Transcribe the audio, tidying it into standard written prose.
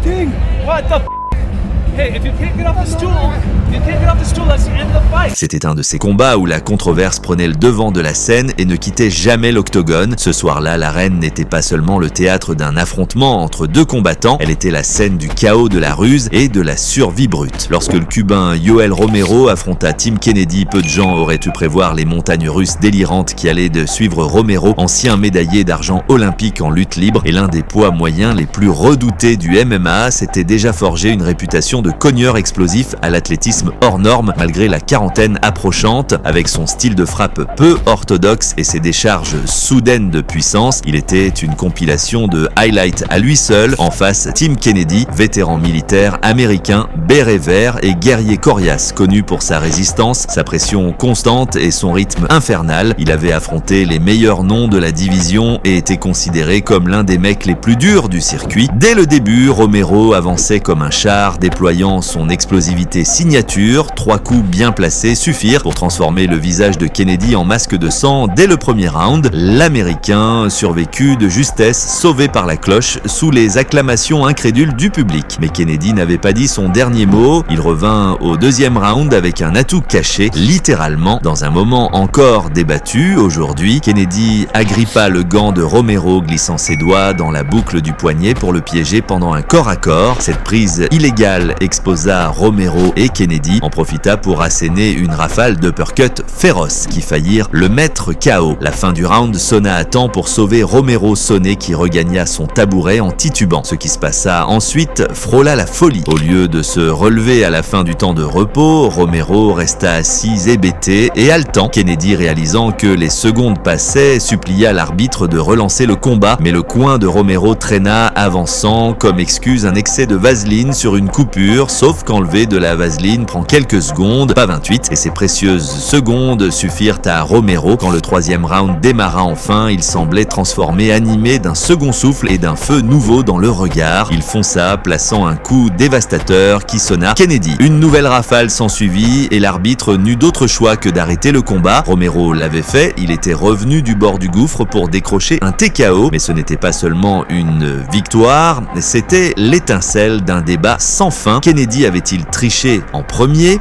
King, what the Hey, if you can't get off the stool, let's end the fight. C'était un de ces combats où la controverse prenait le devant de la scène et ne quittait jamais l'octogone. Ce soir-là, l'arène n'était pas seulement le théâtre d'un affrontement entre deux combattants, elle était la scène du chaos, de la ruse et de la survie brute. Lorsque le Cubain Yoel Romero affronta Tim Kennedy, peu de gens auraient pu prévoir les montagnes russes délirantes qui allaient de suivre Romero, ancien médaillé d'argent olympique en lutte libre et l'un des poids moyens les plus redoutés du MMA, s'était déjà forgé une réputation de cogneur explosif à l'athlétisme hors norme malgré la quarantaine approchante. Avec son style de frappe peu orthodoxe et ses décharges soudaines de puissance, il était une compilation de highlights à lui seul. En face, Tim Kennedy, vétéran militaire américain, béret vert et guerrier coriace, connu pour sa résistance, sa pression constante et son rythme infernal. Il avait affronté les meilleurs noms de la division et était considéré comme l'un des mecs les plus durs du circuit. Dès le début, Romero avançait comme un char, déployant son explosivité signature. 3 coups bien placés suffirent pour transformer le visage de Kennedy en masque de sang dès le premier round. L'Américain survécut de justesse, sauvé par la cloche sous les acclamations incrédules du public. Mais Kennedy n'avait pas dit son dernier mot. Il revint au deuxième round avec un atout caché, littéralement. Dans un moment encore débattu aujourd'hui, Kennedy agrippa le gant de Romero, glissant ses doigts dans la boucle du poignet pour le piéger pendant un corps à corps. Cette prise illégale exposa Romero et Kennedy en profita pour asséner une rafale d'uppercuts féroces qui faillirent le mettre KO. La fin du round sonna à temps pour sauver Romero sonné qui regagna son tabouret en titubant. Ce qui se passa ensuite frôla la folie. Au lieu de se relever à la fin du temps de repos, Romero resta assis hébété et haletant. Kennedy, réalisant que les secondes passaient, supplia l'arbitre de relancer le combat, mais le coin de Romero traîna, avançant comme excuse un excès de vaseline sur une coupure, sauf qu'enlever de la vaseline prend quelques secondes, pas 28, et ces précieuses secondes suffirent à Romero. Quand le troisième round démarra enfin, il semblait transformé, animé d'un second souffle et d'un feu nouveau dans le regard. Il fonça, plaçant un coup dévastateur qui sonna Kennedy. Une nouvelle rafale s'ensuivit et l'arbitre n'eut d'autre choix que d'arrêter le combat. Romero l'avait fait, il était revenu du bord du gouffre pour décrocher un TKO, mais ce n'était pas seulement une victoire, c'était l'étincelle d'un débat sans fin. Kennedy avait-il triché en premier?